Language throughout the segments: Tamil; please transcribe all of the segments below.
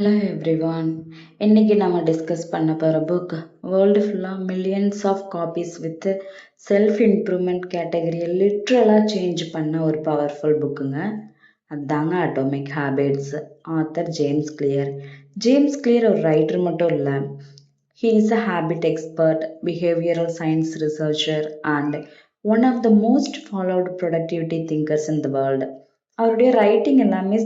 Hello everyone. இன்னைக்கு நம்ம டிஸ்கஸ் பண்ண போகிற புக் வேர்ல்டு ஃபுல்லாக millions of copies with self improvement கேட்டகரியை லிட்ரலாக சேஞ்ச் பண்ண ஒரு பவர்ஃபுல் புக்குங்க. அதுதாங்க atomic habits. Author James Clear. James Clear ஒரு ரைட்டர் மட்டும் இல்லை, he is a habit expert, behavioural science researcher and one of the most followed productivity thinkers in the world. அவருடைய ரைட்டிங் எல்லாமே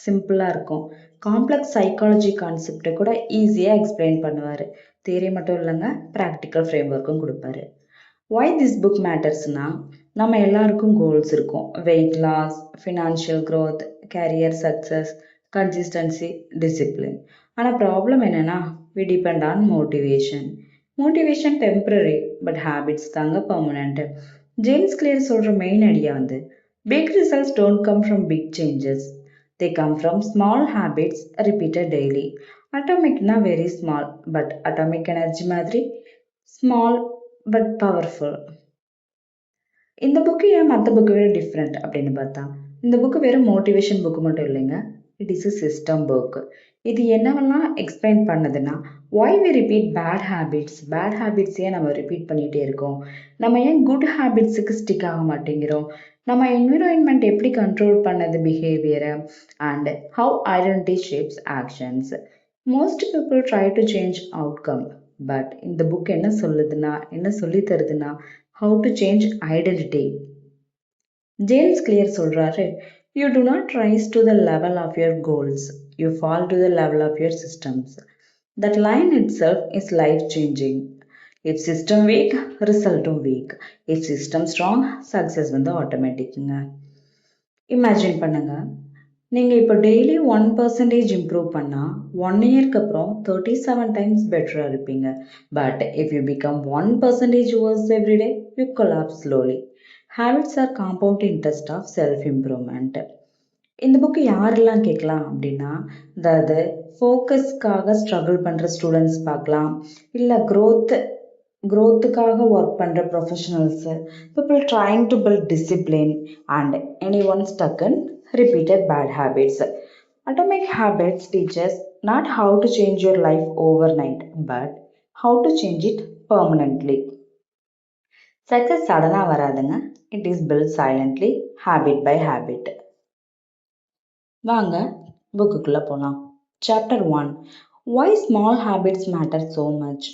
சிம்பிளாக இருக்கும். காம்ப்ளெக்ஸ் சைக்காலஜி கான்செப்டை கூட ஈஸியாக எக்ஸ்பிளைன் பண்ணுவார். தியரி மட்டும் இல்லைங்க, ப்ராக்டிக்கல் ஃப்ரேம் ஒர்க்கும் கொடுப்பாரு. ஒய் திஸ் புக் மேட்டர்ஸ்னா, நம்ம எல்லாருக்கும் கோல்ஸ் இருக்கும். Weight loss, financial growth, career success, consistency, discipline. ஆனால் ப்ராப்ளம் என்னென்னா, we depend on motivation. Motivation temporary, but habits தாங்க பர்மனெண்ட்டு. ஜேம்ஸ் கிளியர் சொல்கிற மெயின் ஐடியா வந்து, big results don't come from big changes. They come from small habits repeated daily. Atomic na very small, but atomic energy மாதிரி small but powerful. இந்த புக்கு ஏன் மற்ற புக்கு வேறு டிஃப்ரெண்ட் அப்படின்னு பார்த்தா, இந்த புக்கு வெறும் மோட்டிவேஷன் புக்கு மட்டும் இல்லைங்க, it is a system book. இது என்னவெல்லாம் எக்ஸ்பிளைன் பண்ணதுன்னா, why we repeat bad habits ஏன் நம்ம ரிப்பீட் பண்ணிகிட்டே இருக்கோம், நம்ம ஏன் குட் ஹேபிட்ஸுக்கு ஸ்டிக் ஆக மாட்டேங்கிறோம், நம்ம என்விரான்மெண்ட் எப்படி கண்ட்ரோல் பண்ணது பிஹேவியரை, and how identity shapes actions. Most people try to change outcome, but இந்த புக் என்ன சொல்லி தருதுன்னா, how to change identity. James Clear சொல்றாரு, you do not rise to the level of your goals, you fall to the level of your systems. That line itself is life changing. If system weak, result weak. If system strong, success வந்து ஆட்டோமேட்டிக்குங்க. இமேஜின் பண்ணுங்க, நீங்கள் இப்போ டெய்லி 1% இம்ப்ரூவ் பண்ணால் 1 இயர்க்கு அப்புறம் 37 டைம்ஸ் பெட்டராக இருப்பீங்க. But if you become 1% worse everyday, you collapse slowly. Habits are compound interest of self improvement. இந்த புக்கு யாரெல்லாம் கேட்கலாம் அப்படின்னா, அதாவது ஃபோக்கஸ்க்காக ஸ்ட்ரகிள் பண்ணுற ஸ்டூடெண்ட்ஸ் பார்க்கலாம், இல்லை க்ரோத்துக்காக ஒர்க் பண்ணுற professionals, people trying to build discipline, and anyone stuck in repeated bad habits. Atomic habits teach us not how to change your life overnight, but how to change it permanently. Success suddenly வராதுங்க, it is built silently, habit by habit. வாங்க புக்குக்குள்ள போலாம். Chapter 1, Why Small Habits Matter So Much.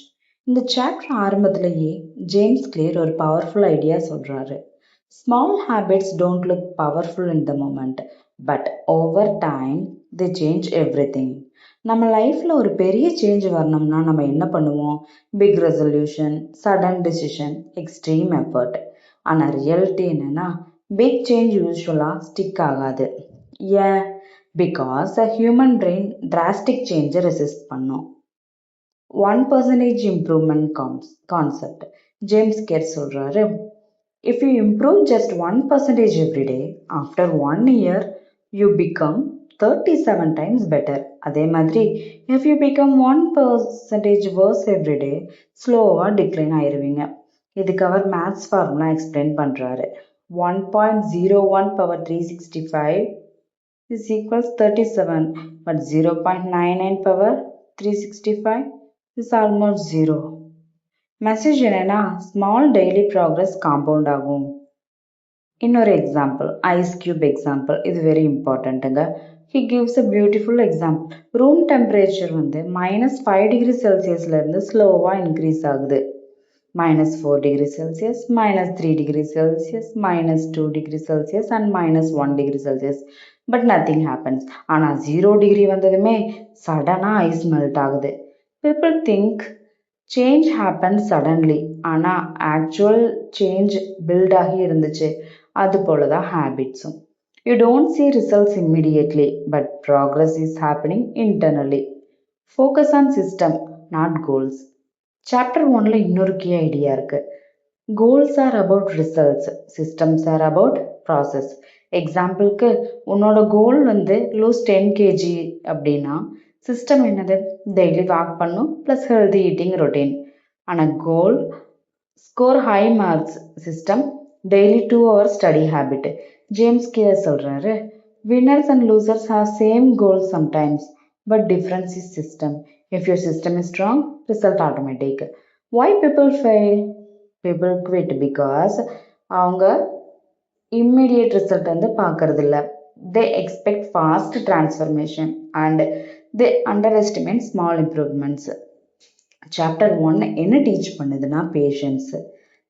இந்த சாப்டர் ஆரம்பத்திலேயே ஜேம்ஸ் கிளியர் ஒரு பவர்ஃபுல் ஐடியா சொல்றாரு. Small habits don't look powerful in the moment, but over time they change everything. நம்ம லைஃப்பில் ஒரு பெரிய சேஞ்ச் வரணும்னா நம்ம என்ன பண்ணுவோம்? Big resolution, sudden decision, extreme effort. ஆனால் ரியாலிட்டி என்னன்னா, பிக் சேஞ்ச் யூஸ்வலாக ஸ்டிக் ஆகாது. ஏன்? Because a human brain drastic சேஞ்சை ரெசிஸ்ட் பண்ணும். 1% இம்ப்ரூவ்மெண்ட் கான்செப்ட். ஜேம்ஸ் கிளியர் சொல்கிறாரு, if you improve just 1% every day, after 1 year, you become 37 times better. அதே மாதிரி, if you become 1% worse every day, ஸ்லோவாக டிக்ளைன் ஆயிடுவீங்க. இதுக்கு அவர் மேத்ஸ் ஃபார்முலா எக்ஸ்பிளைன் பண்ணுறாரு. 1.01 power 365 is equals 37, but 0.99 power 365 is almost 0. Message என்னன்னா, ஸ்மால் டெய்லி ப்ராக்ரஸ் காம்பவுண்ட் ஆகும். இன்னொரு எக்ஸாம்பிள், ஐஸ் கியூப் எக்ஸாம்பிள், இது வெரி இம்பார்ட்டண்ட்டுங்க. He gives a beautiful example. Room temperature வந்து -5 டிகிரி செல்சியஸ்லேருந்து ஸ்லோவாக இன்க்ரீஸ் ஆகுது. -4 degree Celsius, -3 degree Celsius, -2 degree Celsius and -1 degree Celsius. But nothing happens. ஆனால் 0 டிகிரி வந்ததுமே சடனாக ஐஸ் மெல்ட் ஆகுது. People think change happen suddenly, ஆனால் ஆக்சுவல் சேஞ்ச் பில்ட் ஆகி இருந்துச்சு. அது போல தான் ஹேபிட்ஸும். You don't see results immediately, but progress is happening internally. Focus on system, not goals. Chapter 1ல் இன்னொரு கீ ஐடியா இருக்குது. Goals are about results, systems are about process. எக்ஸாம்பிளுக்கு, உன்னோட கோல் வந்து லூஸ் 10 kg அப்படின்னா, சிஸ்டம் என்னது? டெய்லி வாக் பண்ணும் ப்ளஸ் ஹெல்தி ஈட்டிங் ரொட்டீன். ஆனால் கோல் score high marks, system daily 2 hours study habit. James Clear சொல்கிறாரு, winners and losers have same goals sometimes, but difference is system. If your system is strong, result automatic. Why people fail? People quit because அவங்க immediate result வந்து பார்க்கறதில்ல. They expect fast transformation and they underestimate small improvements. Chapter 1 என்ன டீச் பண்ணுதுன்னா பேஷன்ஸ்.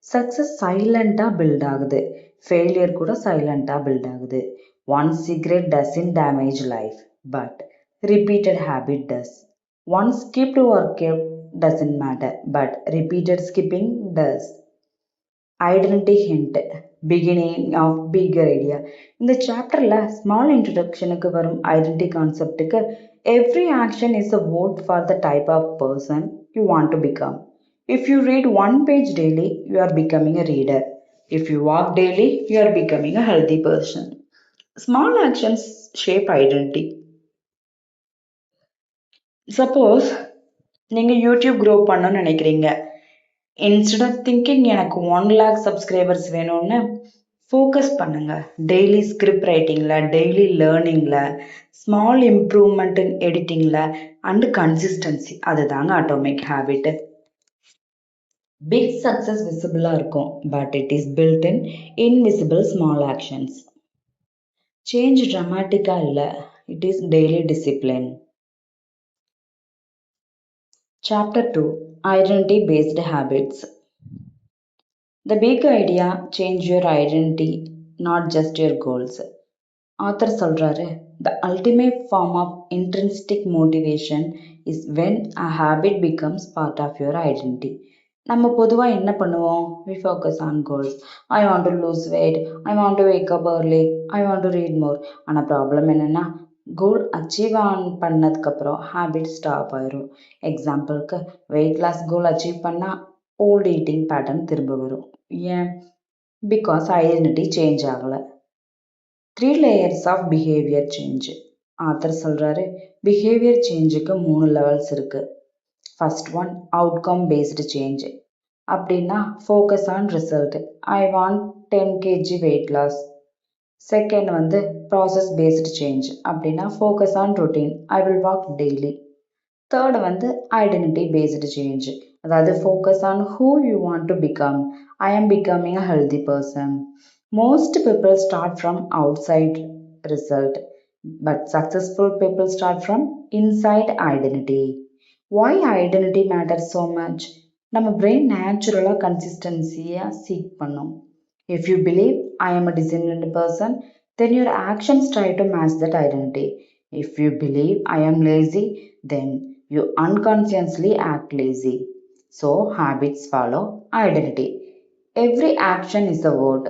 சக்ஸஸ் சைலண்டாக பில்ட் ஆகுது, ஃபெயிலியர் கூட சைலண்டாக பில்ட் ஆகுது. One cigarette doesn't damage life but repeated habit does. One skipped work doesn't matter but repeated skipping does. Identity hint beginning of bigger idea. இந்த சாப்டரில் ஸ்மால் இன்ட்ரடக்ஷனுக்கு வரும் ஐடென்டிட்டி கான்செப்டுக்கு every action is a vote for the type of person you want to become. If you read one page daily, you are becoming a reader. If you walk daily, you are becoming a healthy person. Small actions shape identity. Suppose நீங்கள் யூடியூப் க்ரோ பண்ணணும்னு நினைக்கிறீங்க. இன்ஸ்டெட் ஆஃப் திங்கிங் எனக்கு 1 lakh சப்ஸ்கிரைபர்ஸ் வேணும்னு ஃபோக்கஸ் பண்ணுங்க. டெய்லி ஸ்கிரிப்ட் ரைட்டிங்கில், டெய்லி லேர்னிங்கில், ஸ்மால் இம்ப்ரூவ்மெண்ட் இன் எடிட்டிங்கில் அண்டு கன்சிஸ்டன்சி, அதுதாங்க அட்டாமிக் ஹேபிட்டு. பிக் சக்ஸஸ் விசிபிளாக இருக்கும், but it is build in invisible small actions. Change ட்ராமாட்டிக்காக இல்லை, it is daily discipline. Chapter 2 Identity Based Habits. The big idea change your identity, not just your goals. Author சொல்றாரு, the ultimate form of intrinsic motivation is when a habit becomes part of your identity. நம்ம பொதுவாக என்ன பண்ணுவோம்? We focus on goals. I want to lose weight, I want to wake up early, I want to read more. ஆனால் ப்ராப்ளம் என்னென்னா, கோல் அச்சீவ் பண்ணதுக்கப்புறம் ஹேபிட் ஸ்டாப் ஆயிரும். எக்ஸாம்பிளுக்கு வெயிட் லாஸ் கோல் அச்சீவ் பண்ணால் ஓல்டு ஈட்டிங் பேட்டர்ன் திரும்ப வரும். ஏன்? பிகாஸ் ஐடென்டிட்டி சேஞ்ச் ஆகலை. 3 layers of behaviour change. Author சொல்கிறாரு, பிஹேவியர் சேஞ்சுக்கு 3 levels இருக்குது. First one outcome based change. அப்படின்னா focus on result. I want 10 kg weight loss. Second வந்து ப்ராசஸ் பேஸ்டு சேஞ்ச். அப்படின்னா focus on routine. I will walk daily. Third வந்து ஐடென்டிட்டி பேஸ்டு சேஞ்ச். அதாவது focus on who you want to become. I am becoming a healthy person. Most people start from outside result, but successful people start from inside identity. Why identity matters so much? நம்ம பிரெயின் நேச்சுரலாக கன்சிஸ்டன்சியாக சீக் பண்ணும். If you believe I am a disciplined person, then your actions try to match that identity. If you believe I am lazy, then you unconsciously act lazy. So habits follow identity. Every action is a word.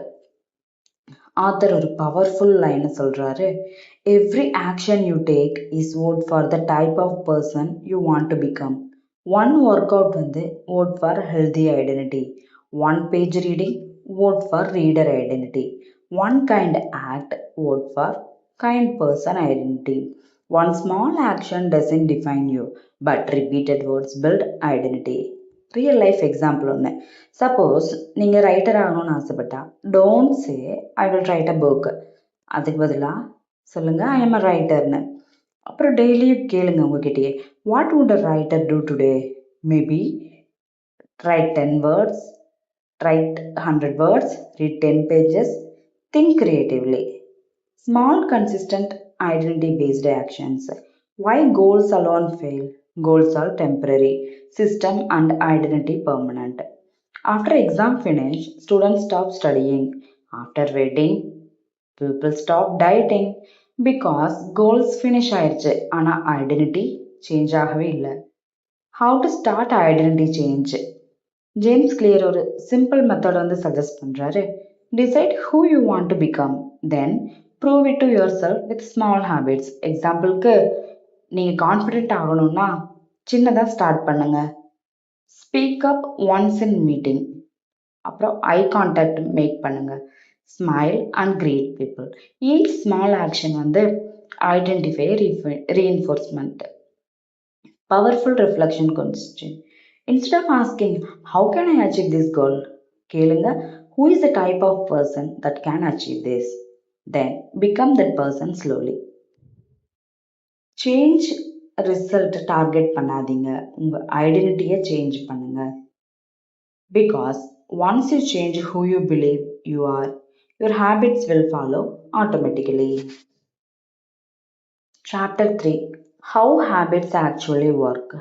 Author ஒரு பவர்ஃபுல் லைனை சொல்கிறாரு, every action you take is vote for the type of person you want to become. One workout வந்து vote for healthy identity. One page reading vote for reader identity. One kind act vote for kind person identity. One small action doesn't define you, but repeated words build identity. Real life example ஒன்று. சப்போஸ் நீங்கள் ரைட்டர் ஆகணும்னு ஆசைப்பட்டா don't say I will right a book. அதுக்கு பதிலாக சொல்லுங்கள் ஐ எம் அ ரைட்டர்னு. அப்புறம் டெய்லியும் கேளுங்க உங்ககிட்டயே, what would a writer do today? Maybe write 10 words, write 100 words, read 10 pages, think creatively. Small consistent identity based actions. Why goals alone fail? Goals are temporary, system and identity permanent. After exam finish, students stop studying. After wedding, people stop dieting because goals finish ஆயிடுச்சு, ஆனால் ஐடென்டிட்டி சேஞ்ச் ஆகவே இல்லை. How to start identity change? James Clear ஒரு சிம்பிள் மெத்தட் வந்து சஜஸ்ட் பண்ணுறாரு. Decide who you want to become, then prove it to yourself with small habits. எக்ஸாம்பிளுக்கு நீங்கள் கான்ஃபிடென்ட் ஆகணும்னா சின்னதாக ஸ்டார்ட் பண்ணுங்க. Speak up once in meeting. அப்புறம் ஐ கான்டாக்ட் மேக் பண்ணுங்க. Smile and greet people. Each small action வந்து identify reinforcement. Powerful reflection question. Instead of asking how can I achieve this goal, கேளுங்க who is the type of person that can achieve this. Then become that person slowly. Change result target பண்ணாதீங்க. உங்க ஐடென்டிட்டியை சேஞ்ச் பண்ணுங்க. Because once you change who you believe you are, your habits will follow automatically. Chapter 3: How habits actually work.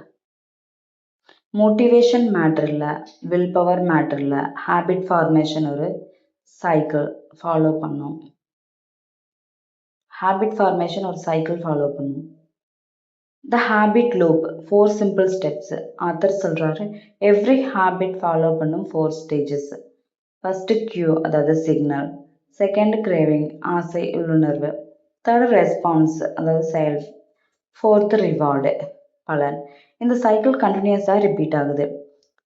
Motivation matter இல்லை, வில் பவர் மேட்டர் இல்லை, ஹேபிட் ஃபார்மேஷன் ஒரு சைக்கிள் ஃபாலோ பண்ணும். ஹேபிட் ஃபார்மேஷன் ஒரு சைக்கிள் ஃபாலோ பண்ணும். The habit loop 4 simple steps. Author சொல்றாரு, எவ்ரி ஹேபிட் ஃபாலோ பண்ணும் 4 ஸ்டேஜஸ். ஃபர்ஸ்ட் கியூ, அதாவது சிக்னல். செகண்ட் கிரேவிங், ஆசை, உள்ளுணர்வு. தேர்ட் ரெஸ்பான்ஸ், அதாவது செயல். ஃபோர்த் ரிவார்டு, பலன். இந்த சைக்கிள் கண்டினியூஸாக ரிப்பீட் ஆகுது.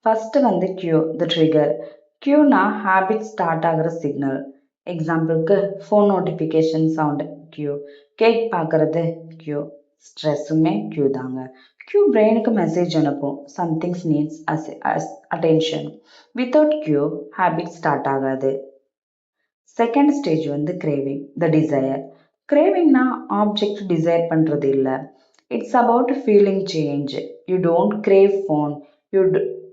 ஃபர்ஸ்ட் வந்து கியூ, த ட்ரிகர். கியூனா ஹேபிட் ஸ்டார்ட் ஆகிற சிக்னல். எக்ஸாம்பிளுக்கு phone notification sound cue, cake பார்க்கறது கியூ, ஸ்ட்ரெஸ்ஸுமே கியூ தாங்க. கியூ பிரெயினுக்கு மெசேஜ் அனுப்பும், somethings needs attention. Without cue habit start ஆகாது. செகண்ட் ஸ்டேஜ் வந்து கிரேவிங், த டிசையர். கிரேவிங்னா ஆப்ஜெக்ட் டிசைர் பண்ணுறது இல்லை, it's about feeling change. You don't crave phone,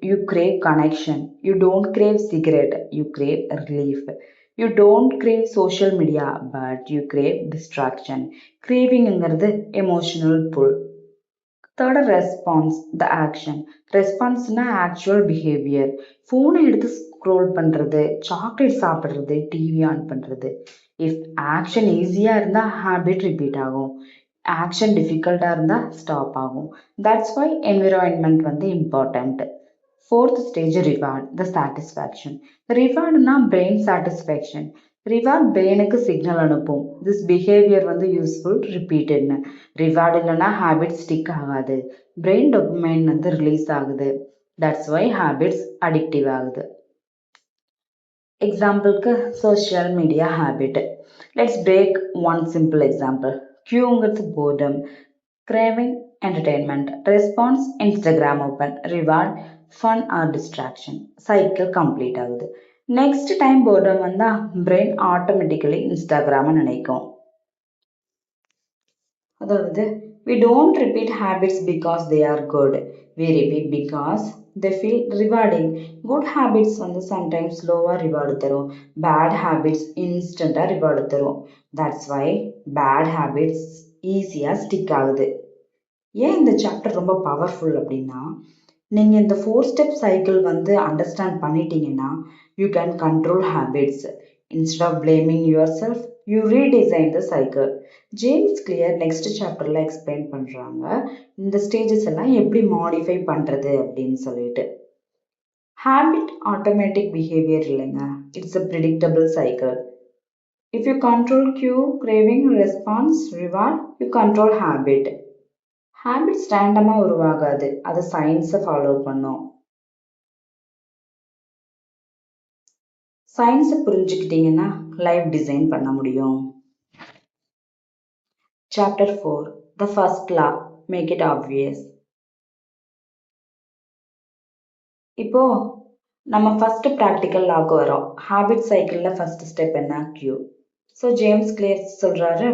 you crave connection. You don't crave cigarette, you crave relief. You don't crave social media, but you crave distraction. Cravingங்கிறது emotional pull. Third response, the action. Responseனா actual behavior. ஃபோனை எடுத்து ஸ்க்ரோல் பண்ணுறது, சாக்லேட் சாப்பிட்றது, டிவி ஆன் பண்ணுறது. இஃப் ஆக்ஷன் ஈஸியாக இருந்தால் ஹேபிட் ரிப்பீட் ஆகும், ஆக்ஷன் டிஃபிகல்ட்டாக இருந்தால் ஸ்டாப் ஆகும். தட்ஸ் வை என்விரான்மெண்ட் வந்து important. Fourth stage reward, the satisfaction. ரிவார்டுனா பிரெயின் சாட்டிஸ்ஃபேக்ஷன். ரிவார்ட் பிரெயினுக்கு சிக்னல் அனுப்பும், திஸ் பிஹேவியர் வந்து யூஸ்ஃபுல், ரிப்பீட்டட்னு. ரிவார்டு இல்லைன்னா ஹேபிட் ஸ்டிக் ஆகாது, பிரெயின் டொபமைன் வந்து ரிலீஸ் ஆகுது. தட்ஸ் வை ஹேபிட்ஸ் அடிக்டிவ் ஆகுது. எக்ஸாம்பிளுக்கு social media habit. Let's break one simple example. கியூங்கிறது boredom, craving entertainment, response Instagram open, reward fun or distraction. Cycle complete ஆகுது. நெக்ஸ்ட் டைம் போர்டம் வந்தால் பிரெயின் ஆட்டோமேட்டிக்கலி இன்ஸ்டாகிராமை நினைக்கும். அதாவது we don't repeat habits because they are good, we repeat because they feel rewarding. Good habits வந்து sometimes slower reward தரும், bad habits instantா reward தரும். That's why bad habits ஈஸியாக ஸ்டிக் ஆகுது. ஏன் இந்த சாப்டர் ரொம்ப பவர்ஃபுல் அப்படின்னா, நீங்கள் இந்த 4 ஸ்டெப் சைக்கிள் வந்து அண்டர்ஸ்டாண்ட் பண்ணிட்டீங்கன்னா you can control habits. Instead of blaming yourself, you redesign the cycle. James Clear next சாப்டரில் எக்ஸ்பிளைன் பண்ணுறாங்க இந்த ஸ்டேஜஸ் எல்லாம் எப்படி மாடிஃபை பண்ணுறது அப்படின்னு சொல்லிட்டு. ஹேபிட் ஆட்டோமேட்டிக் பிஹேவியர் இல்லைங்க, it's a predictable cycle. If you control cue, craving, response, reward, you control habit. Habits ரேண்டமாக உருவாகாது, அது சயின்ஸை ஃபாலோ பண்ணும். சயின்ஸை புரிஞ்சுக்கிட்டீங்கன்னா லைஃப் டிசைன் பண்ண முடியும். Chapter 4, the first law, make it obvious. இப்போ நம்ம ஃபர்ஸ்ட் ப்ராக்டிக்கல் லாக்கு வரோம். ஹேபிட் சைக்கிளில் ஃபர்ஸ்ட் ஸ்டெப் என்ன? கியூ. ஸோ ஜேம்ஸ் கிளியர் சொல்கிறாரு,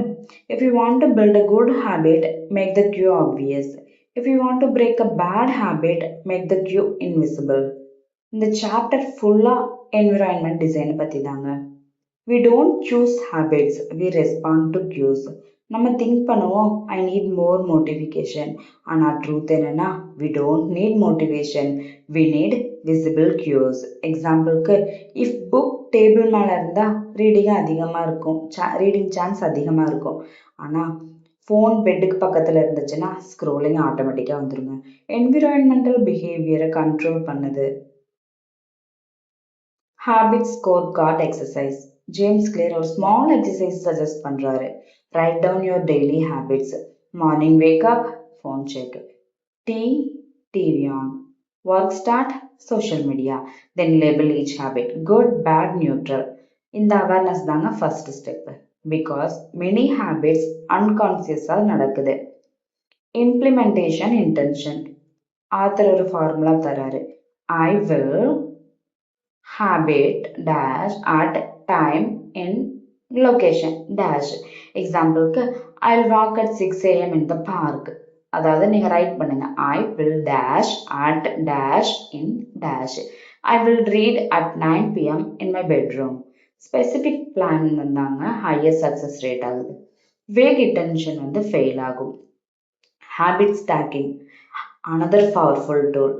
if you want to build a good habit, make the cue obvious. If you want to break a bad habit, make the cue invisible. இந்த சாப்டர் ஃபுல்லாக என்விரான்மெண்ட் டிசைனை பற்றி தாங்க. We don't choose habits, we respond to cues. நம்ம திங்க் பண்ணுவோம், ஐ நீட் மோர் மோட்டிஃபிகேஷன். ஆனால் ட்ரூத் என்னன்னா, we don't need motivation, we need visible cues. எக்ஸாம்பிளுக்கு, இஃப் புக் டேபிள் மேலே இருந்தால் ரீடிங் அதிகமாக இருக்கும், ரீடிங் சான்ஸ் அதிகமாக இருக்கும். ஆனால் ஃபோன் பெட்டுக்கு பக்கத்தில் இருந்துச்சுன்னா ஸ்க்ரோலிங் ஆட்டோமேட்டிக்காக வந்துருங்க. என்விரான்மெண்டல் பிஹேவியரை கண்ட்ரோல் பண்ணுது. Habit scorecard exercise. James Clear ஒரு ஸ்மால் எக்ஸசைஸ் சஜஸ்ட் பண்ணுறாரு. Write down your daily habits. Morning wake up, phone check. Tea, TV on. Work start, social media. Then label each habit, good, bad, neutral. இந்த அவேர்னஸ் தாங்க first step. Because many habits அன்கான்சியஸாக நடக்குது. Implementation intention. ஆத்தர் ஒரு ஃபார்முலா தராரு. I will habit dash at time in location dash. எக்ஸாம்பிளுக்கு, I'll walk at 6 AM in the park. அதாவது நீங்க ரைட் பண்ணுங்க. I will dash at dash in dash. I will read at 9 p.m. in my bedroom. Specific plan வந்தாங்க ஹையர் சக்சஸ் ரேட் ஆகுது. வேக் இன்டென்ஷன் வந்து ஃபெயில் ஆகும். Habit stacking another powerful tool.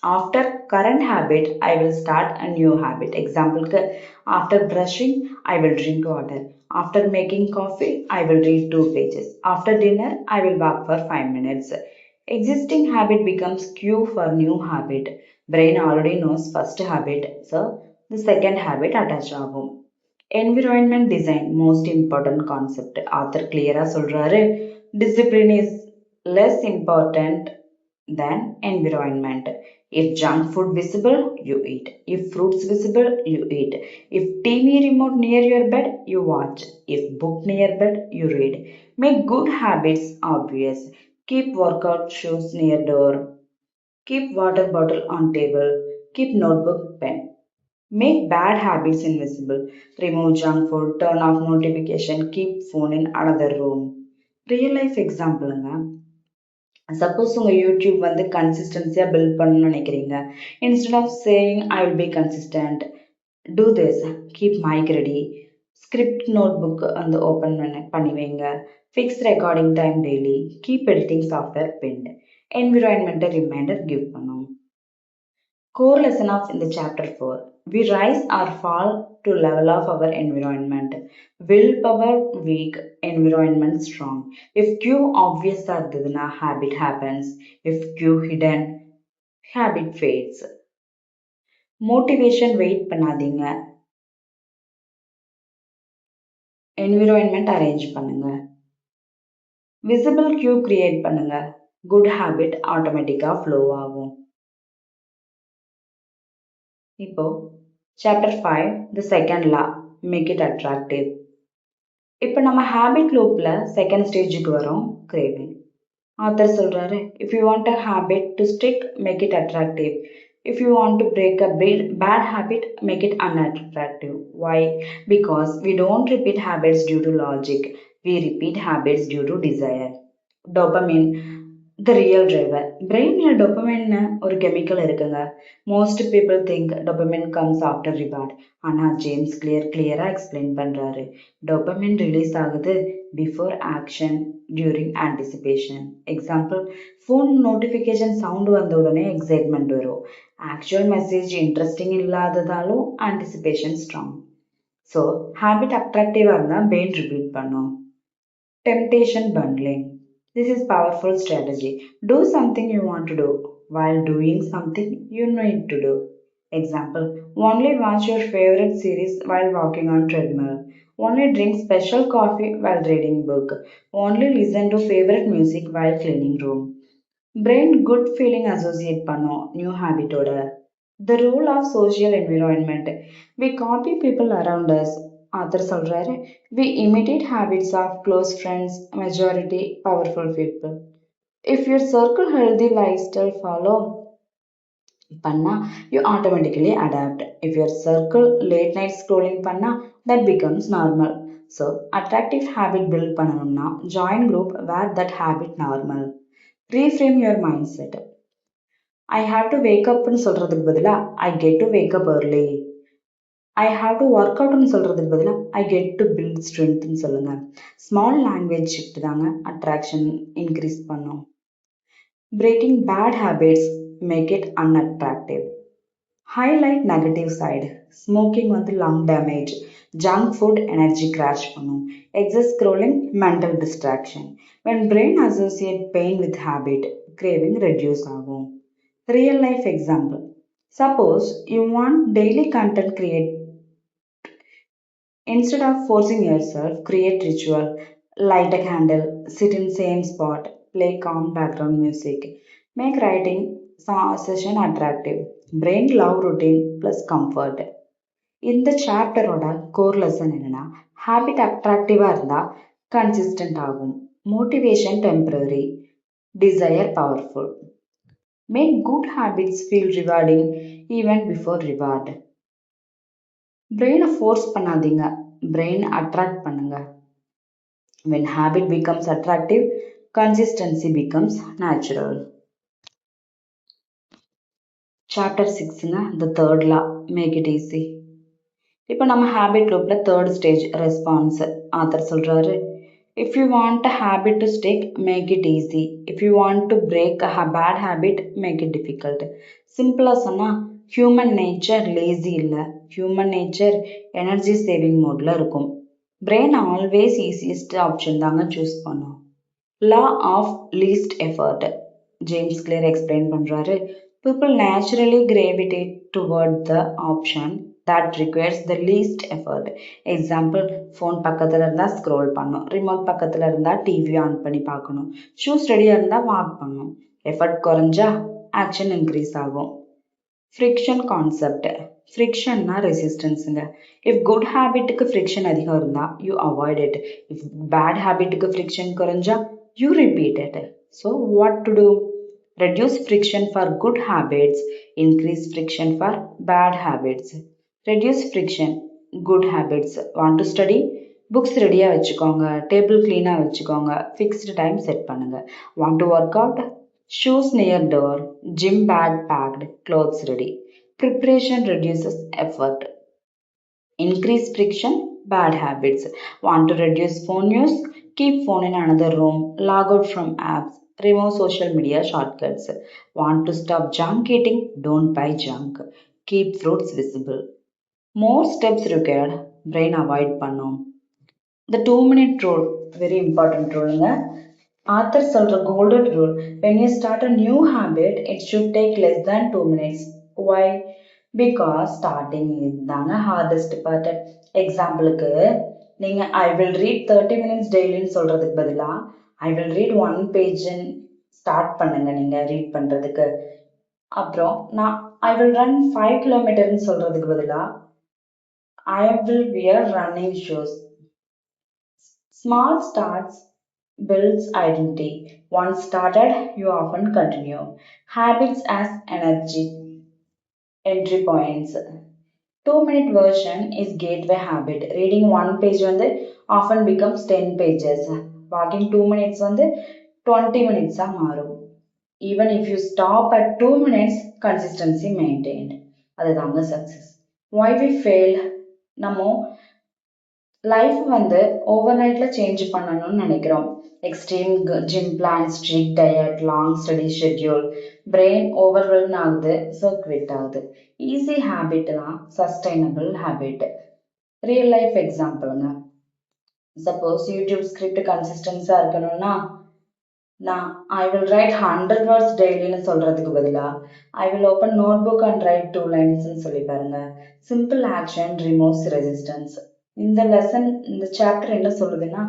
After current habit I will start a new habit. Example, after brushing I will drink water. After making coffee I will read 2 pages. After dinner I will walk for 5 minutes. Existing habit becomes cue for new habit. Brain already knows first habit, so the second habit attach ஆகும். Environment design most important concept. Author clear-ஆ சொல்றாரு, discipline is less important than environment. If junk food visible, you eat. If fruits visible, you eat. If TV remote near your bed, you watch. If book near bed, you read. Make good habits obvious. Keep workout shoes near door. Keep water bottle on table. Keep notebook pen. Make bad habits invisible. Remove junk food. Turn off notification. Keep phone in another room. Real life example. Suppose உங்கள் யூடியூப் வந்து கன்சிஸ்டன்சியாக பில்ட் பண்ணணும்னு நினைக்கிறீங்க. Instead of saying I will be consistent, do this. Keep mic ready. Script notebook வந்து ஓப்பன் பண்ணி வைங்க. Fix recording time daily. Keep editing software pinned. என்விரான்மெண்ட்டை ரிமைண்டர் கிவ் பண்ணும். Core lesson of in the chapter 4. We rise or fall to level of our environment. Willpower weak, environment strong. If Q obvious ஆகுதுன்னா habit happens. If Q hidden, habit fades. Motivation wait பண்ணாதீங்க. Environment arrange பண்ணுங்க. Visible Q create பண்ணுங்க. Good habit automatically flow ஆகும். இப்போ chapter 5 the second law, make it attractive. இப்போ நம்ம ஹேபிட் லூப்ல செகண்ட் ஸ்டேஜுக்கு வரோம், கிரேவிங். ஆத்தர் சொல்றாரு, if you want a habit to stick, make it attractive. If you want to break a bad habit, make it unattractive. Why? Because we don't repeat habits due to logic. We repeat habits due to desire. Dopamine, the real driver. Brainல dopamine ஒரு கெமிக்கல் இருக்குங்க. Most people think dopamine comes after reward. ஆனா ஜேம்ஸ் கிளியரா எக்ஸ்பிளைன் பண்றாரு. dopamine ரிலீஸ் ஆகுது before action, during anticipation. Example, phone notification sound வந்த உடனே எக்ஸைட்மெண்ட் வரும். ஆக்சுவல் மெசேஜ் இன்ட்ரெஸ்டிங் இல்லாததாலும் ஆன்டிசிபேஷன் ஸ்ட்ராங். ஸோ ஹேபிட் அட்ராக்டிவாக இருந்தால் பிரெயின் ரிப்பீட் பண்ணும். Temptation bundling. This is powerful strategy. Do something you want to do while doing something you need to do. Example, only watch your favorite series while walking on treadmill. Only drink special coffee while reading book. Only listen to favorite music while cleaning room. Brain good feeling associate பண்ணும் new habit ஓட. The role of social environment. We copy people around us. Author சொல்றாரு, we imitate habits of close friends, majority, powerful people. If your circle healthy lifestyle follow பண்ணா, you automatically adapt. If your circle late night scrolling பண்ணா, that becomes normal. So attractive habit build பண்ணணும்னா join group where that habit normal. Reframe your mindset. I have to wake up னு சொல்றதுக்கு பதிலா I get to wake up early. I have to work out னு சொல்றதுக்கு பதிலா I get to build strength னு சொல்லுங்க. ஸ்மால் லாங்குவேஜ் ஷிஃப்ட் தாங்க அட்ராக்ஷன் இன்க்ரீஸ் பண்ணும். Breaking bad habits make it unattractive. Highlight negative side. Smoking வந்து lung damage. Junk food energy crash பண்ணும். Excess scrolling mental distraction. When brain associate pain with habit, craving reduce ஆகும். Real life example. Suppose you want daily content create. Instead of forcing yourself, create ritual. Light a candle, sit in same spot, play calm background music. Make writing session attractive. Brain love routine plus comfort. இந்த சாப்டரோட கோர் லெசன் என்னன்னா, ஹேபிட் அட்ராக்டிவா இருந்தா கன்சிஸ்டன்ட் ஆகும். Motivation temporary, desire powerful. Make good habits feel rewarding even before reward. பிரெயினை ஃபோர்ஸ் பண்ணாதீங்க, பிரெயின் அட்ராக்ட் பண்ணுங்க. When habit becomes attractive, consistency becomes natural. Chapter 6, the third law, make it easy. இப்போ நம்ம ஹேபிட் லூப்ல தேர்ட் ஸ்டேஜ் ரெஸ்பான்ஸ் ஆத்தர் சொல்றாரு, if you want a habit to stick make it easy, if you want to break a bad habit make it difficult. சிம்பிளாக சொன்னால் ஹியூமன் நேச்சர் லேசி இல்லை, ஹியூமன் நேச்சர் எனர்ஜி சேவிங் மோடில் இருக்கும். பிரெயின் ஆல்வேஸ் ஈஸியஸ்ட் ஆப்ஷன் தாங்க சூஸ் பண்ணும். Law of least effort James Clear explain பண்ணுறாரு, people naturally gravitate toward the option that requires the least effort. Example, phone பக்கத்தில் இருந்தால் ஸ்க்ரோல் பண்ணும், ரிமோட் பக்கத்தில் இருந்தால் டிவி ஆன் பண்ணி பார்க்கணும், ஷூஸ் ரெடியாக இருந்தால் வாக் பண்ணும். எஃபர்ட் குறைஞ்சா ஆக்ஷன் இன்க்ரீஸ் ஆகும். Friction concept. ஃப்ரிக்ஷன்னா ரெசிஸ்டன்ஸுங்க. இஃப் குட் ஹேபிட்டுக்கு ஃப்ரிக்ஷன் அதிகம் இருந்தால் you avoid it, if bad ஹேபிட்டுக்கு ஃப்ரிக்ஷன் குறைஞ்சா you repeat it. So what to do? Reduce friction for good habits, increase friction for bad habits. Reduce friction, good habits. Want to study? Books ரெடியாக வச்சுக்கோங்க, டேபிள் க்ளீனாக வச்சுக்கோங்க, ஃபிக்ஸ்டு டைம் செட் பண்ணுங்க. Want to work out? Shoes near door, gym bag packed, clothes ready. Preparation reduces effort. Increase friction, bad habits. Want to reduce phone use? Keep phone in another room, log out from apps, remove social media shortcuts. Want to stop junk eating? Don't buy junk. Keep fruits visible. More steps required. Brain avoid பண்ணும். The 2-minute rule, very important rule. Author சொல்ற golden rule. When you start a new habit, it should take less than 2 minutes. Why? Because starting தாங்க hardest part. எக்ஸாம்பிளுக்கு நீங்கள் I will read 30 minutes டெய்லின்னு சொல்கிறதுக்கு பதிலாக I will read 1 page start பண்ணுங்க நீங்கள் ரீட் பண்ணுறதுக்கு. அப்புறம் நான் I will run 5 kilometers சொல்கிறதுக்கு பதிலாக I will wear running shoes. Small starts builds identity. Once started, you often continue. Habits as energy entry points. 2-minute version is gateway habit. Reading 1 page often becomes 10 pages. Walking 2 minutes 20 minutes மாறும். Even if you stop at 2 minutes, consistency maintained. அதுதாங்க success. Why we fail? நம்ம லைஃப் ஓவர் நைட்ல சேஞ்ச் பண்ணணும்னு நினைக்கிறோம். Extreme gym plan, strict diet, long study schedule, brain overwhelm ஆகுது, ஸோ குவிட் ஆகுது. ஈஸி ஹேபிட் தான் சஸ்டைனபிள் ஹேபிட். ரியல் லைஃப் எக்ஸாம்பிளுங்க. சப்போஸ் யூடியூப் ஸ்கிரிப்ட் கன்சிஸ்டன்ஸாக இருக்கணும்னா நான் ஐ வில் ரைட் 100 words டெய்லின்னு சொல்கிறதுக்கு பதிலாக I will open notebook and write 2 lines சொல்லி பாருங்க. Simple action removes resistance. இந்த லெசன், இந்த சாப்டர் என்ன சொல்லுதுன்னா,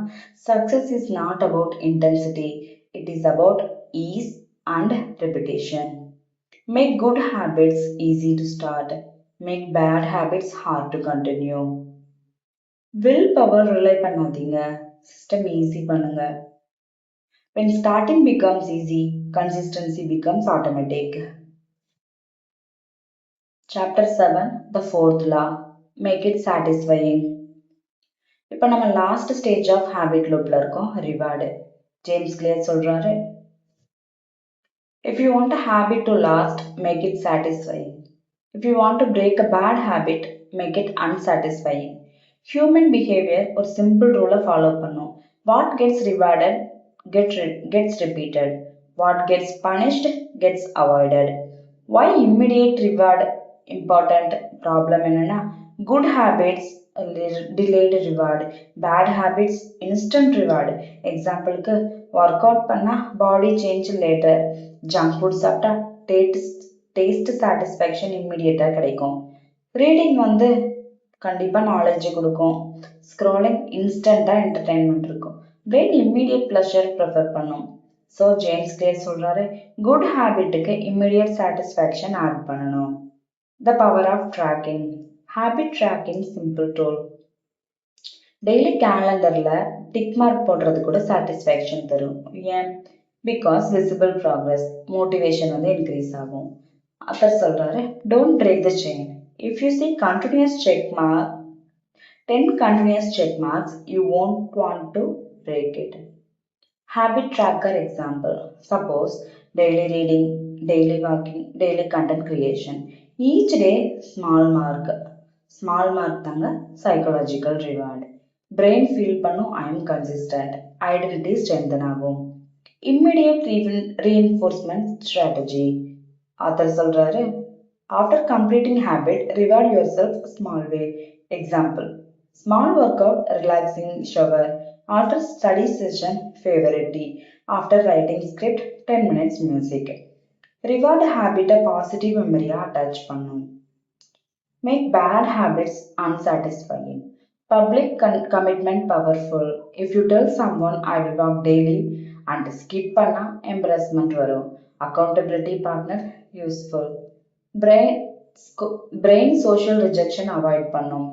success is not about intensity, it is about ease and repetition. Make good habits easy to start, make bad habits hard to continue. Willpower rely பண்ணாதீங்க, சிஸ்டம் ஈஸி பண்ணுங்க. When starting becomes easy, consistency becomes automatic. Chapter 7, the fourth law, make it satisfying. இப்போ நம்ம லாஸ்ட் ஸ்டேஜ் ஆஃப் ஹேபிட் லூப்ல இருக்கோம், ரிவார்டு. ஜேம்ஸ் கிளியர் சொல்றாரு, if you want a habit to last, make it satisfying. If you want to break a bad habit, make it unsatisfying. Human behavior ஒரு simple rule follow பண்ணும். What gets rewarded gets repeated. What gets punished gets avoided. Why immediate reward important? Problem என்னன்னா, good habits delayed reward, bad habits instant reward. எக்ஸாம்பிளுக்கு ஒர்க் அவுட் பண்ணால் body change later, junk food சாப்பிட்டா டேஸ்ட் சாட்டிஸ்ஃபேக்ஷன் இம்மிடியேட்டாக கிடைக்கும். ரீடிங் கண்டிப்பாக நாலேஜ் கொடுக்கும், ஸ்க்ரோலிங் இன்ஸ்டண்ட்டாக என்டர்டெயின்மெண்ட் இருக்கும், பிரெயின் இம்மிடியேட் ப்ளஷர் ப்ரிஃபர் பண்ணும். ஸோ ஜேம்ஸ் கிளியர் சொல்கிறாரு, குட் ஹேபிட்டுக்கு இம்மிடியேட் சாட்டிஸ்ஃபேக்ஷன் ஆட் பண்ணணும். The power of tracking. Habit tracking simple tool. Daily கேலண்டரில் டிக் மார்க் போடுறது கூட சாட்டிஸ்ஃபேக்ஷன் தரும். ஏன்? Because visible progress, motivation increase ஆகும். அத்தர் சொல்கிறாரு, don't break the chain. If you see continuous check mark, 10 continuous check marks, you won't want to break it. Habit tracker example. Suppose daily reading, daily walking, daily content creation. Each day small mark. Small mark தாங்க psychological reward. Brain feel பண்ணும் I am consistent. Identity strengthen ஆகும். Immediate reinforcement strategy. Author சொல்றாரு after completing habit, reward yourself small way. Example. Small workout, relaxing shower. After study session, favorite tea. After writing script, 10 minutes music. Reward habit a positive memory attach பண்ணும். Make bad habits unsatisfying. Public commitment powerful. If you tell someone I will walk daily and skip பண்ணா embarrassment வரும். Accountability partner useful. Brain, brain social rejection avoid பண்ணும்.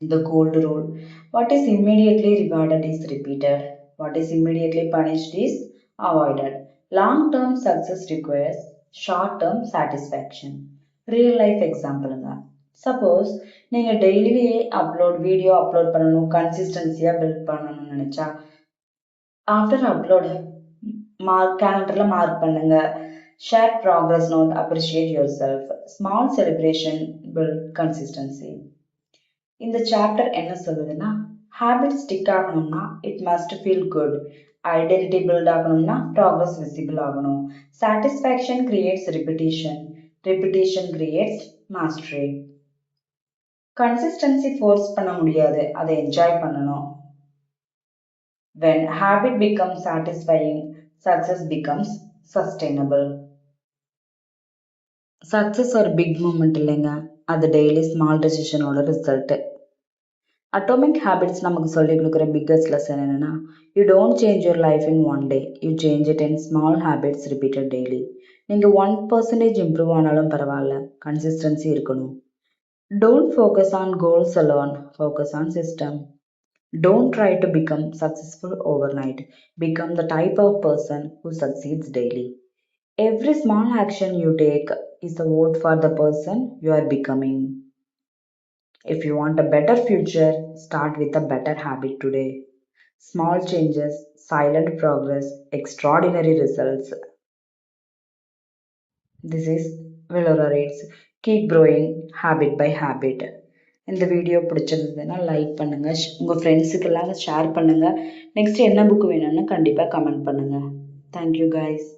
The gold rule. What is immediately rewarded is repeated. What is immediately punished is avoided. Long-term success requires short-term satisfaction. Real life example. Suppose நீங்கள் டெய்லி வீடியோ அப்லோட் பண்ணணும் கன்சிஸ்டன்சியாக பில்ட் பண்ணணும்னு நினச்சா ஆஃப்டர் அப்லோட் கேலண்டரில் மார்க் பண்ணுங்க. Share progress note, appreciate yourself. Small celebration build consistency. இந்த சாப்டர் என்ன சொல்லுதுன்னா ஹேபிட் ஸ்டிக் ஆகணும்னா it must feel good. Identity build ஆகணும்னா ப்ராக்ரஸ் விசிபிள் ஆகணும். Satisfaction creates repetition. Repetition creates mastery. Consistency force பண்ண முடியாது, அதை என்ஜாய் பண்ணணும். When habit becomes satisfying, success becomes sustainable. Success ஒரு பிக் மூமெண்ட் இல்லைங்க, அது டெய்லி ஸ்மால் டெசிஷனோட ரிசல்ட். அட்டாமிக் ஹேபிட்ஸ் நமக்கு சொல்லிக் கொடுக்குற பிக்கஸ்ட் லெசன் என்னன்னா you don't change your life in one day, you change it in small habits repeated daily. நீங்கள் 1% இம்ப்ரூவ் ஆனாலும் பரவாயில்ல, கன்சிஸ்டன்சி இருக்கணும். Don't focus on goals alone, focus on system. Don't try to become successful overnight. Become the type of person who succeeds daily. Every small action you take is a vote for the person you are becoming. If you want a better future, start with a better habit today. Small changes, silent progress, extraordinary results. This is Velora Reads. Keep growing habit by habit. இந்த வீடியோ பிடிச்சிருந்ததுன்னா லைக் பண்ணுங்க, உங்கள் ஃப்ரெண்ட்ஸுக்கெல்லாம் ஷேர் பண்ணுங்க. நெக்ஸ்ட் என்ன புக் வேணும்னு கண்டிப்பாக கமெண்ட் பண்ணுங்க. Thank you guys.